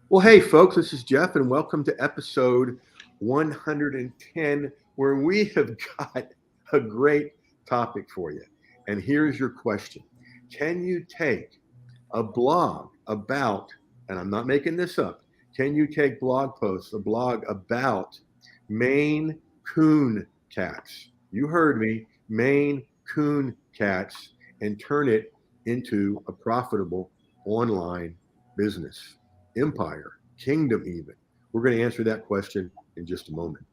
Well, hey, folks, this is Jeff, and welcome to episode 110, where we have got a great topic for you. And here's your question. Can you take a blog about, and I'm not making this up, can you take a blog about Maine Coon cats? You heard me, Maine Coon cats, and turn it into a profitable online business, empire, kingdom, even? We're going to answer that question in just a moment.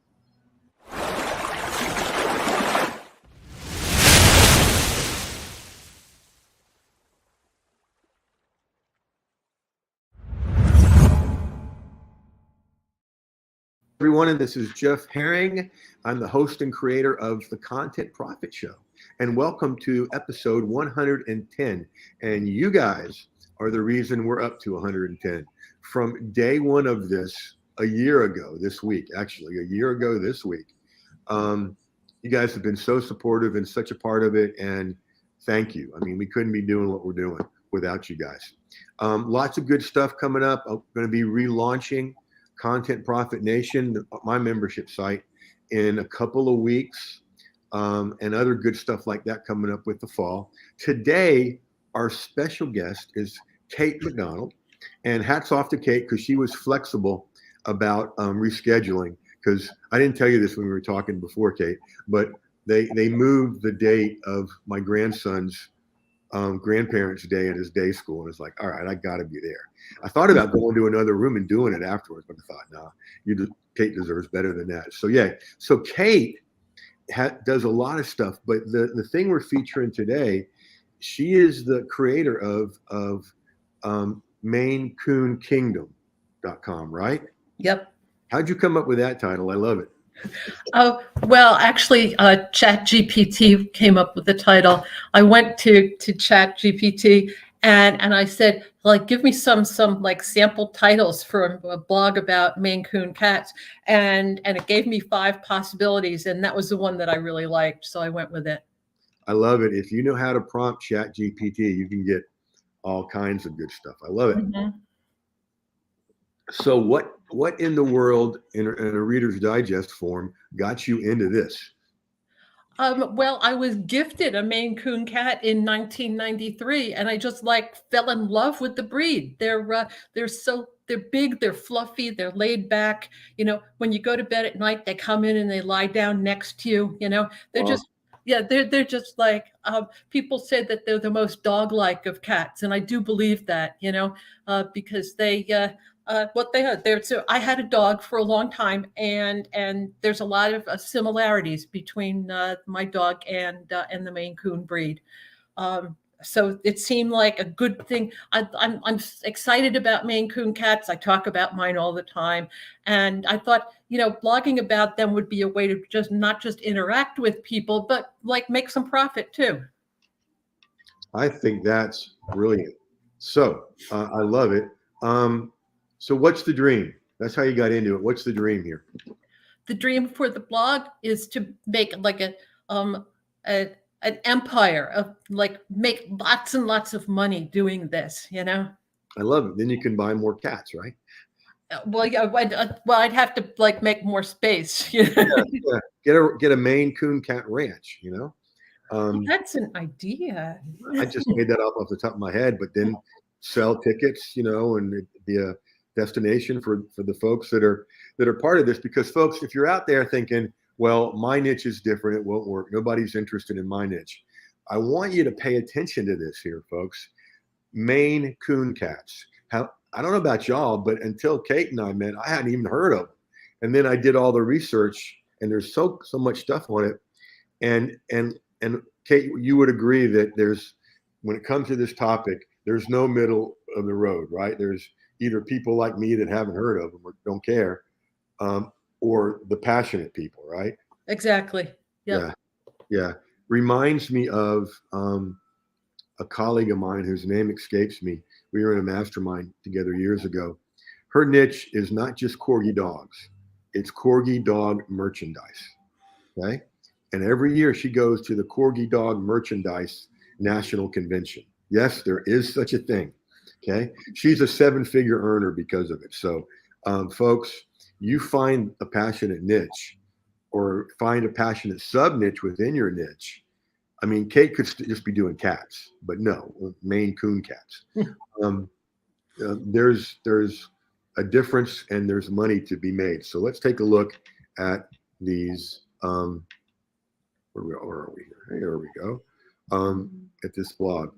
Everyone, and this is Jeff Herring. I'm the host and creator of the Content Profit Show. And welcome to episode 110. And you guys are the reason we're up to 110. From day one of this, a year ago this week, actually, a year ago this week, you guys have been so supportive and such a part of it. And thank you. I mean, we couldn't be doing what we're doing without you guys. Lots of good stuff coming up. I'm going to be relaunching Content Profit Nation, my membership site, in a couple of weeks, and other good stuff like that coming up with the fall. Today, our special guest is Kate McDonald, and hats off to Kate because she was flexible about rescheduling. Because I didn't tell you this when we were talking before, Kate, but they moved the date of my grandson's grandparents' day at his day school, and it's like, all right, I got to be there. I thought about going to another room and doing it afterwards, but I thought, nah, Kate deserves better than that. So yeah, so Kate does a lot of stuff, but the thing we're featuring today, she is the creator of MaineCoonKingdom.com, right? Yep. How'd you come up with that title? I love it. Oh, well, actually, ChatGPT came up with the title. I went to ChatGPT and I said, like, give me some like sample titles for a blog about Maine Coon cats, and it gave me 5 possibilities, and that was the one that I really liked, so I went with it. I love it. If you know how to prompt ChatGPT, you can get all kinds of good stuff. I love it. Mm-hmm. So what in the world in a Reader's Digest form got you into this? Well, I was gifted a Maine Coon cat in 1993, and I just like fell in love with the breed. They're big, they're fluffy, they're laid back. You know, when you go to bed at night, they come in and they lie down next to you. You know, they're just yeah, they're just like people say that they're the most dog-like of cats, and I do believe that. You know, because what they are. So I had a dog for a long time, and there's a lot of similarities between my dog and the Maine Coon breed. So it seemed like a good thing. I'm excited about Maine Coon cats. I talk about mine all the time, and I thought, blogging about them would be a way to just not just interact with people, but like make some profit too. I think that's brilliant. So I love it. So what's the dream? That's how you got into it. What's the dream here? The dream for the blog is to make like a an empire of like make lots and lots of money doing this. I love it. Then you can buy more cats, right? Well, yeah, I'd have to like make more space. Yeah. Get a Maine Coon cat ranch. That's an idea. I just made that up off the top of my head, but then sell tickets, and it'd be a destination for the folks that are part of this. Because folks, if you're out there thinking, well, my niche is different, it won't work, nobody's interested in my niche, I want you to pay attention to this here, folks. Maine Coon cats. I don't know about y'all, but until Kate and I met, I hadn't even heard of them. And then I did all the research, and there's so much stuff on it. And Kate, you would agree that when it comes to this topic, there's no middle of the road, right? There's either people like me that haven't heard of them or don't care, or the passionate people, right? Exactly. Yep. Yeah. Reminds me of a colleague of mine whose name escapes me. We were in a mastermind together years ago. Her niche is not just corgi dogs; it's corgi dog merchandise. Okay. And every year she goes to the Corgi Dog Merchandise National Convention. Yes, there is such a thing. Okay. She's a 7-figure earner because of it. So, folks, you find a passionate niche or find a passionate sub niche within your niche. I mean, Kate could just be doing cats, but no, Maine Coon cats. Um, there's a difference and there's money to be made. So let's take a look at these. Where are we here? Here we go. At this blog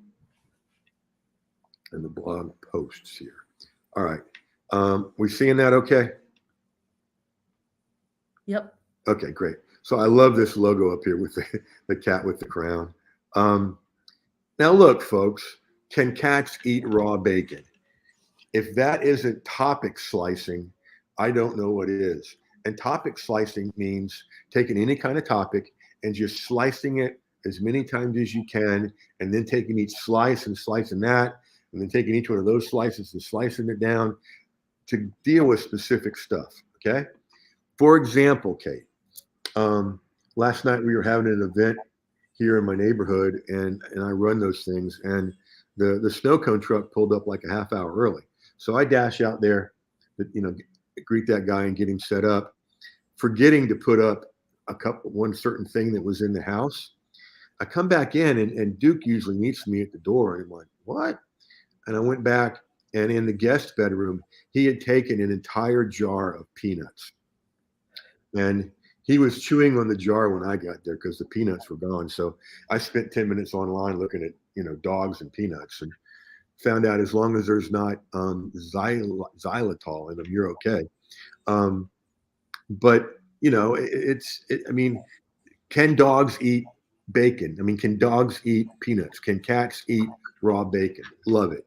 and the blog posts here. All right. We seeing that okay? Yep. Okay, great. So I love this logo up here with the cat with the crown. Now look, folks, can cats eat raw bacon? If that isn't topic slicing, I don't know what is. And topic slicing means taking any kind of topic and just slicing it as many times as you can, and then taking each slice and slicing that, and then taking each one of those slices and slicing it down to deal with specific stuff, okay? For example, Kate, last night we were having an event here in my neighborhood, and I run those things, and the snow cone truck pulled up like a half hour early. So I dash out there, greet that guy and get him set up, forgetting to put up one certain thing that was in the house. I come back in, and Duke usually meets me at the door, and I'm like, what? And I went back, and in the guest bedroom, he had taken an entire jar of peanuts. And he was chewing on the jar when I got there because the peanuts were gone. So I spent 10 minutes online looking at, dogs and peanuts, and found out as long as there's not xylitol in them, you're okay. But I mean, can dogs eat bacon? I mean, can dogs eat peanuts? Can cats eat raw bacon? Love it.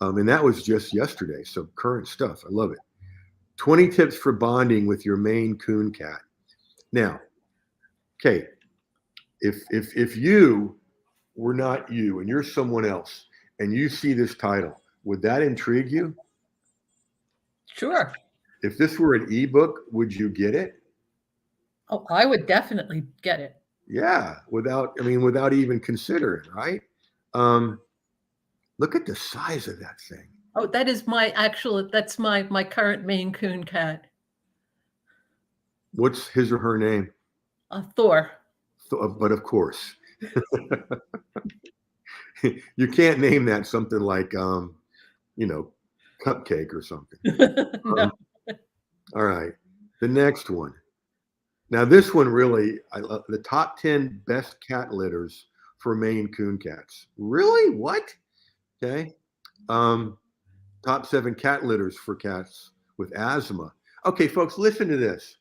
And that was just yesterday. So current stuff. I love it. 20 tips for bonding with your Maine Coon cat. Now, Kate, if you were not you and you're someone else and you see this title, would that intrigue you? Sure. If this were an ebook, would you get it? Oh, I would definitely get it. Yeah, without even considering, right? Look at the size of that thing. Oh, that's my current Maine Coon cat. What's his or her name? Thor. But of course, you can't name that something like, Cupcake or something. No. All right, the next one. Now this one really, I love the top 10 best cat litters for Maine Coon cats. Really? What? Okay. Top 7 cat litters for cats with asthma. Okay, folks, listen to this.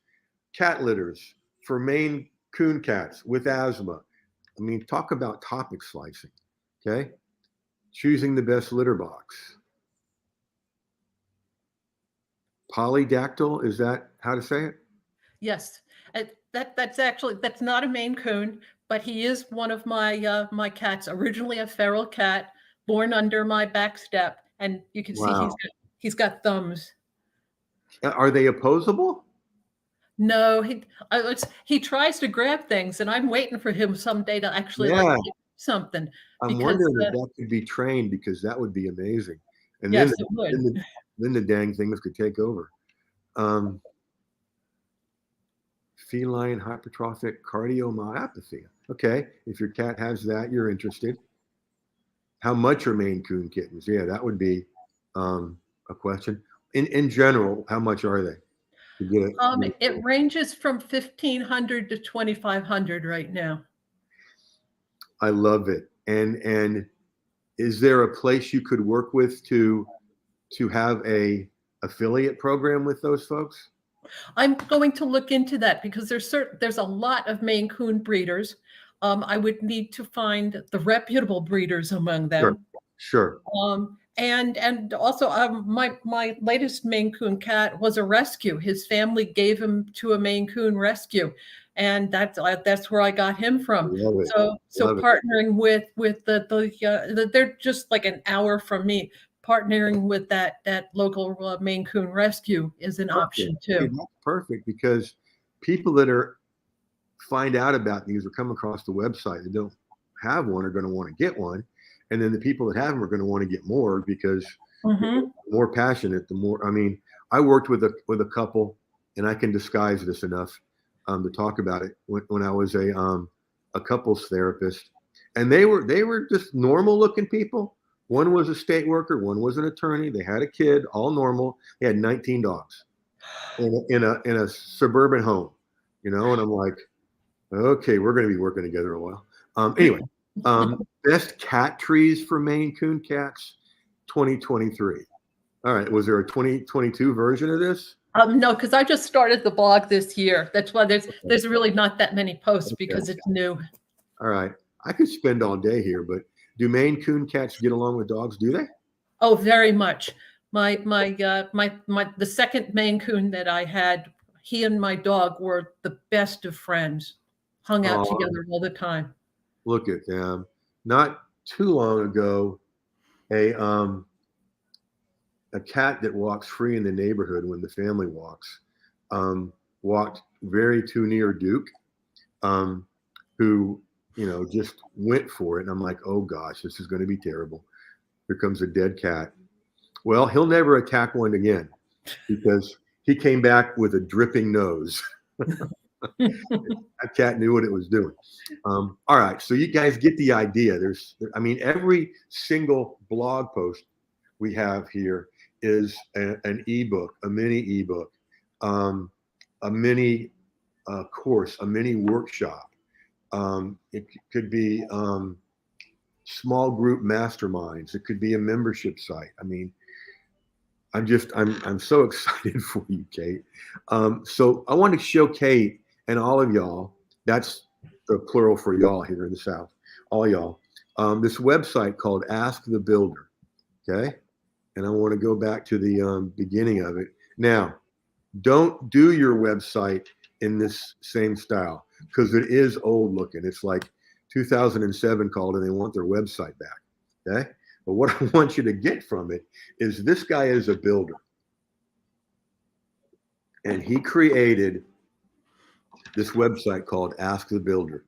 Cat litters for Maine Coon cats with asthma. I mean, talk about topic slicing. Okay. Choosing the best litter box. Polydactyl, is that how to say it? Yes. That's not a Maine Coon, but he is one of my cats. Originally a feral cat, born under my back step, and you can see he's got thumbs. Are they opposable? No, he tries to grab things, and I'm waiting for him someday to actually Yeah. do something. I'm wondering if that could be trained, because that would be amazing. And yes, it would. then the dang things could take over. Feline hypertrophic cardiomyopathy. Okay, if your cat has that, you're interested. How much are Maine Coon kittens? Yeah, that would be a question. In general, how much are they? It ranges from 1,500 to 2,500 right now. I love it. And is there a place you could work with to have a affiliate program with those folks? I'm going to look into that, because there's a lot of Maine Coon breeders. I would need to find the reputable breeders among them. Sure. And also my latest Maine Coon cat was a rescue. His family gave him to a Maine Coon rescue, and that's where I got him from. So partnering with they're just like an hour from me. Partnering with that local Maine Coon rescue is an option too. Okay, that's perfect, because people that find out about these or come across the website that don't have one are going to want to get one. and then the people that have them are going to want to get more because Mm-hmm. the more passionate, the more. I mean, I worked with a couple, and I can disguise this enough to talk about it when I was a couples therapist, and they were just normal looking people. One was a state worker, one was an attorney. They had a kid, all normal. They had 19 dogs in a suburban home, and I'm like, okay, we're going to be working together a while. Anyway, best cat trees for Maine Coon cats, 2023. All right, was there a 2022 version of this? No, because I just started the blog this year. That's why there's really not that many posts Okay. because it's new. All right, I could spend all day here, but do Maine Coon cats get along with dogs? Do they? Oh, very much. My the second Maine Coon that I had, he and my dog were the best of friends. Hung out Oh, together all the time. look at them. Not too long ago, a um a cat that walks free in the neighborhood when the family walks, walked very too near Duke, um, who just went for it. And I'm like, oh gosh, this is going to be terrible. Here comes a dead cat. Well, he'll never attack one again because he came back with a dripping nose. That cat knew what it was doing. All right, so you guys get the idea. I mean, every single blog post we have here is an ebook, a mini ebook, a mini course, a mini workshop. It could be small group masterminds. It could be a membership site. I mean, I'm so excited for you, Kate. So I want to show Kate and all of y'all. That's the plural for y'all here in the South. All y'all. This website called Ask the Builder. Okay, and I want to go back to the beginning of it. Now, don't do your website in this same style because it is old looking. It's like 2007 called and they want their website back. Okay. But what I want you to get from it is this guy is a builder. And he created this website called Ask the Builder.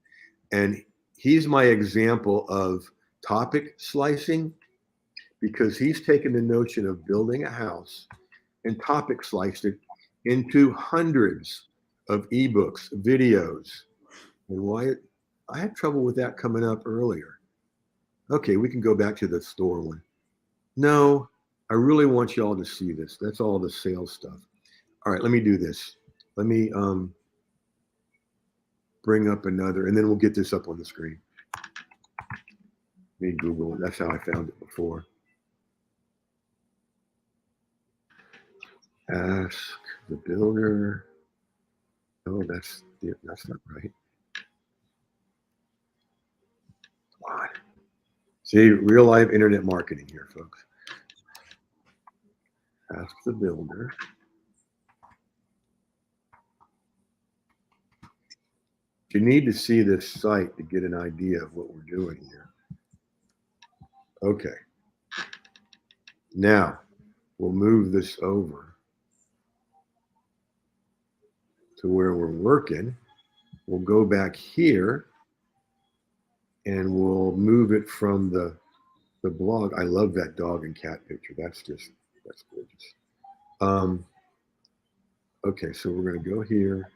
And he's my example of topic slicing because he's taken the notion of building a house and topic sliced it into hundreds of ebooks, videos. And why I had trouble with that coming up earlier. Okay, we can go back to the store one. No, I really want y'all to see this. That's all the sales stuff. All right, let me do this. Let me bring up another, and then we'll get this up on the screen. Let me Google it. That's how I found it before. Ask the Builder. Oh, that's not right. Come on. See, real life internet marketing here, folks. Ask the Builder. You need to see this site to get an idea of what we're doing here. Okay. Now, we'll move this over to where we're working. We'll go back here and we'll move it from the blog. I love that dog and cat picture. That's gorgeous. Okay, so we're going to go here,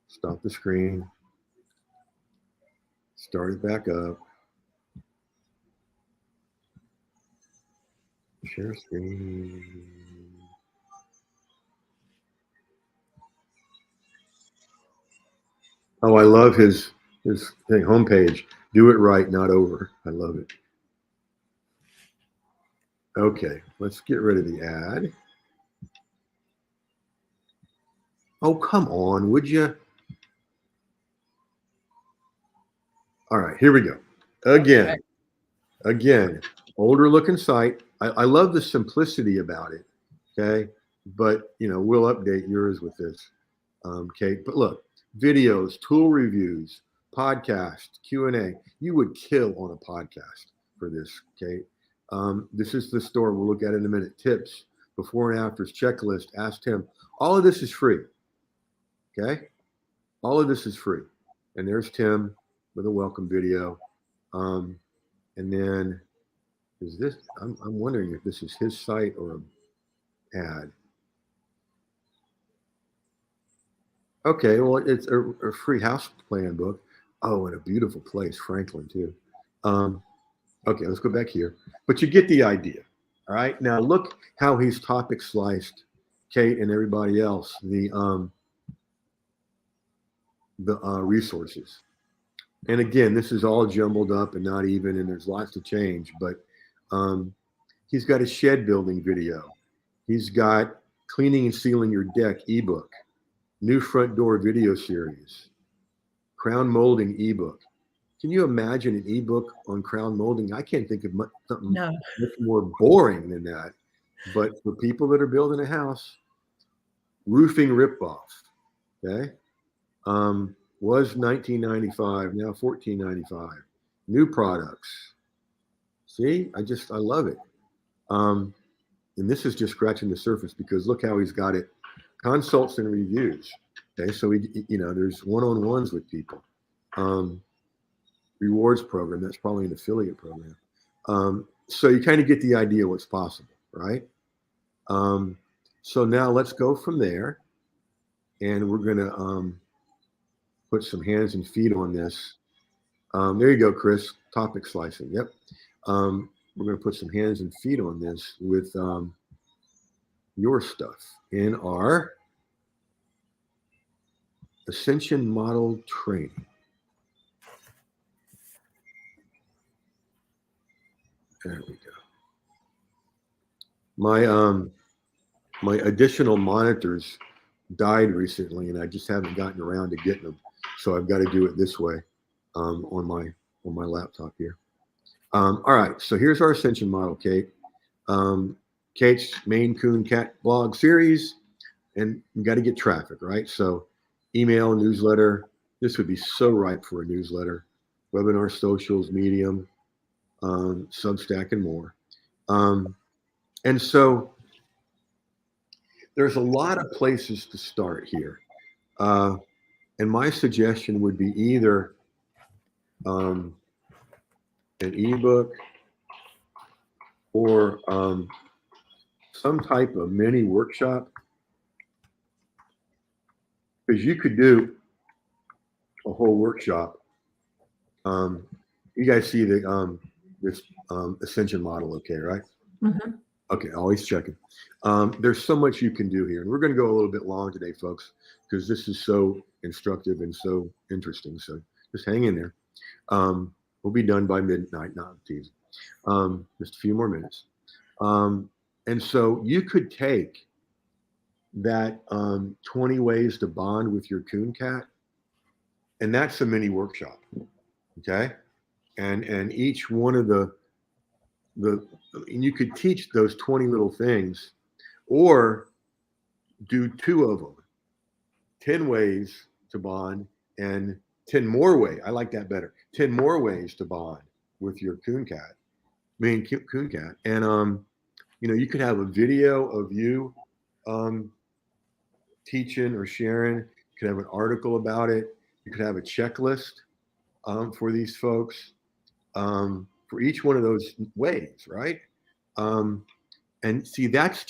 stop the screen, start it back up, share screen. Oh, I love his thing, homepage. Do it right, not over. I love it. Okay, let's get rid of the ad. Oh, come on, would you? All right, here we go. Again, older looking site. I love the simplicity about it. Okay, but we'll update yours with this, Kate. But look, videos, tool reviews, podcast, Q&A. You would kill on a podcast for this, Kate. This is the store we'll look at in a minute. Tips, before and afters, checklist, ask Tim. All of this is free. Okay, all of this is free. And there's Tim with a welcome video. And then is this? I'm wondering if this is his site or an ad. Okay, well, it's a free house plan book. Oh, and a beautiful place, Franklin too. Um, okay, let's go back here. But you get the idea. All right. Now look how he's topic sliced, Kate and everybody else. The resources. And again, this is all jumbled up and not even, and there's lots to change. But um, he's got a shed building video. He's got cleaning and sealing your deck ebook, new front door video series, crown molding ebook. Can you imagine an ebook on crown molding? I can't think of something No. much more boring than that. But for people that are building a house, roofing ripoff. Okay. Was 1995, now 14.95. New products. See, I love it. And this is just scratching the surface because look how he's got it. Consults and reviews. Okay, so there's one-on-ones with people. Rewards program. That's probably an affiliate program. So you kind of get the idea what's possible, right? So now let's go from there, and we're gonna put some hands and feet on this. There you go, Chris. Topic slicing. Yep. We're going to put some hands and feet on this with your stuff in our Ascension Model Training. There we go. My additional monitors died recently, and I just haven't gotten around to getting them. So I've got to do it this way on my laptop here. All right, so here's our Ascension model, Kate. Kate's Maine Coon Cat blog series, and you got to get traffic, right? So email, newsletter. This would be so ripe for a newsletter. Webinar, socials, Medium, Substack, and more. And so there's a lot of places to start here. And my suggestion would be either an ebook or some type of mini workshop, because you could do a whole workshop. You guys see the this Ascension model, okay, right? Mm-hmm. Okay, always checking. There's so much you can do here, and we're going to go a little bit long today, folks, because this is so instructive and so interesting. So just hang in there. We'll be done by midnight. No, I'm teasing. Just a few more minutes. And so you could take that 20 ways to bond with your coon cat, and that's a mini workshop. Okay, and each one of and you could teach those 20 little things, or do 2 of them, 10 ways to bond and 10 more ways. I like that better. 10 more ways to bond with your coon cat, Maine coon cat. And, you could have a video of you teaching or sharing. You could have an article about it. You could have a checklist for these folks for each one of those ways, right? And see, that's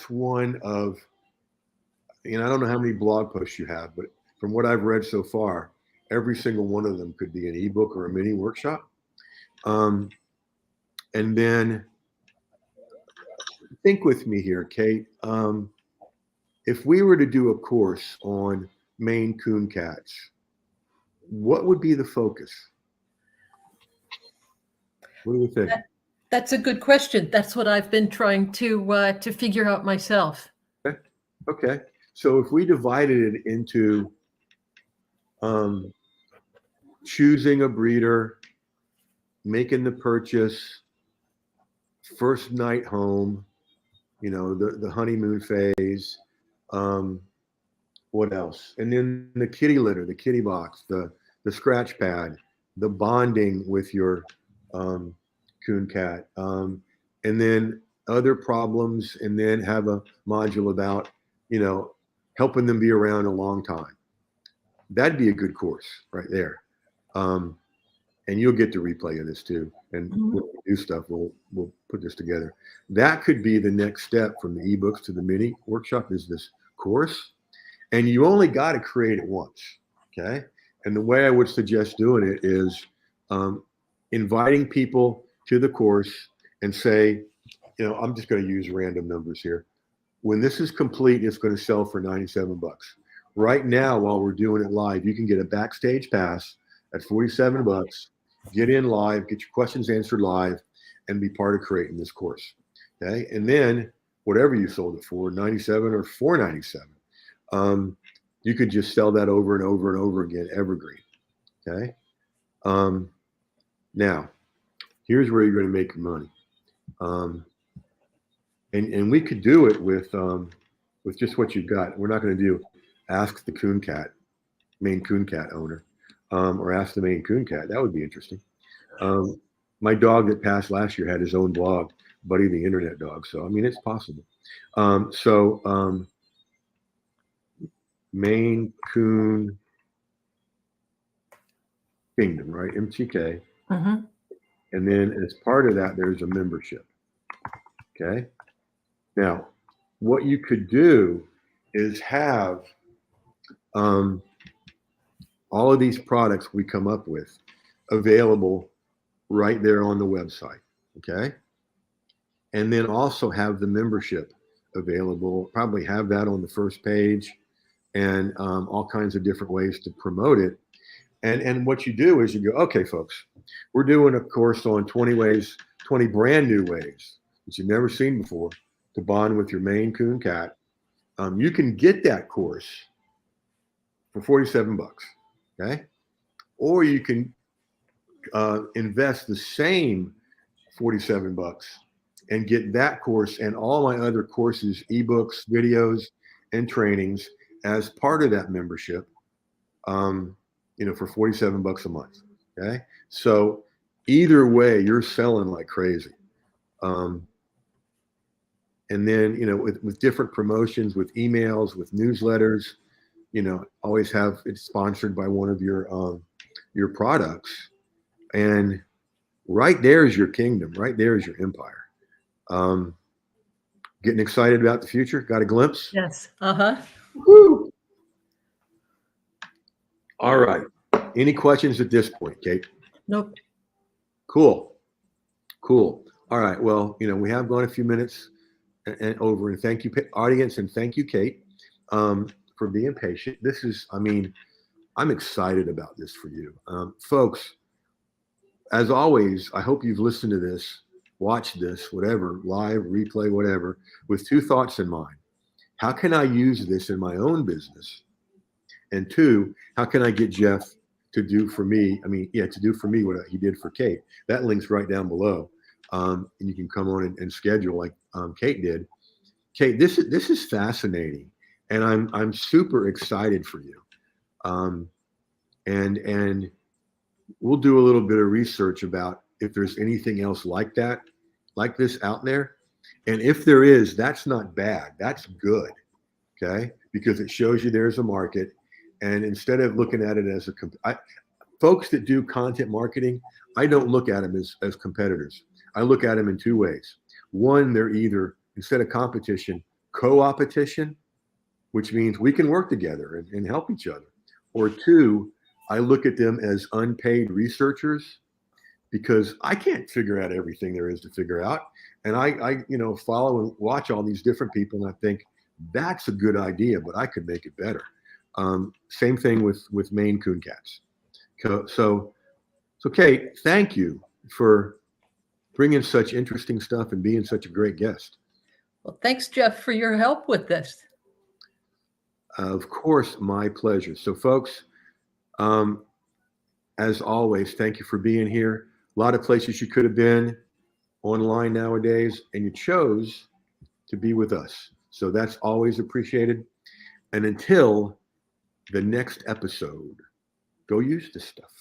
one of, I don't know how many blog posts you have, but from what I've read so far, every single one of them could be an ebook or a mini workshop. And then think with me here, Kate. If we were to do a course on Maine coon cats, what would be the focus? What do you think? That's a good question. That's what I've been trying to figure out myself. Okay. So if we divided it into choosing a breeder, making the purchase, first night home, the honeymoon phase, what else? And then the kitty litter, the kitty box, the scratch pad, the bonding with your coon cat, and then other problems, and then have a module about, helping them be around a long time. That'd be a good course right there. and you'll get the replay of this too. And when we do stuff, we'll put this together. That could be the next step from the ebooks to the mini workshop is this course. And you only got to create it once. Okay. And the way I would suggest doing it is inviting people to the course and say, I'm just going to use random numbers here. When this is complete, it's going to sell for $97. Right now, while we're doing it live, you can get a backstage pass at $47. Get in live, get your questions answered live, and be part of creating this course. Okay. And then whatever you sold it for, $97 or $497, you could just sell that over and over and over again, evergreen. Okay. Now, here's where you're going to make your money. And we could do it with just what you've got. We're not going to do ask the Coon Cat, Maine Coon Cat owner, or ask the Maine Coon Cat. That would be interesting. My dog that passed last year had his own blog, Buddy the Internet Dog. So, I mean, it's possible. Maine Coon Kingdom, right? MTK. Mm-hmm. And then as part of that, there's a membership. Okay. Now, what you could do is have all of these products we come up with available right there on the website. Okay. And then also have the membership available, probably have that on the first page and all kinds of different ways to promote it. And what you do is you go, okay, folks, we're doing a course on 20 brand new ways that you've never seen before to bond with your Maine Coon Cat. You can get that course for $47, okay? Or you can invest the same $47 and get that course and all my other courses, ebooks, videos, and trainings as part of that membership, for $47 a month. Okay. So either way, you're selling like crazy. And then, with different promotions, with emails, with newsletters, always have it sponsored by one of your products. And right there is your kingdom. Right there is your empire. Getting excited about the future. Got a glimpse? Yes. Uh-huh. Woo. All right. Any questions at this point, Kate? Nope. Cool. All right. Well, we have gone a few minutes and over, and thank you, audience, and thank you, Kate, for being patient. This is, I'm excited about this for you. Folks, as always, I hope you've listened to this, watched this, whatever, live, replay, whatever, with two thoughts in mind. How can I use this in my own business? And two, how can I get Jeff to do for me? To do for me what he did for Kate. That link's right down below. And you can come on and schedule like Kate did. Kate, this is fascinating, and I'm super excited for you. And we'll do a little bit of research about if there's anything else like this out there. And if there is, that's not bad. That's good. Okay, because it shows you there's a market. And instead of looking at it as folks that do content marketing, I don't look at them as competitors. I look at them in two ways. One, they're either, instead of competition, co-opetition, which means we can work together and help each other. Or two, I look at them as unpaid researchers because I can't figure out everything there is to figure out. And I follow and watch all these different people, and I think that's a good idea, but I could make it better. Same thing with Maine Coon Cats. So Kate, thank you for bringing such interesting stuff and being such a great guest. Well, thanks, Jeff, for your help with this. Of course, my pleasure. So folks, as always, thank you for being here. A lot of places you could have been online nowadays, and you chose to be with us. So that's always appreciated. And until the next episode, go use this stuff.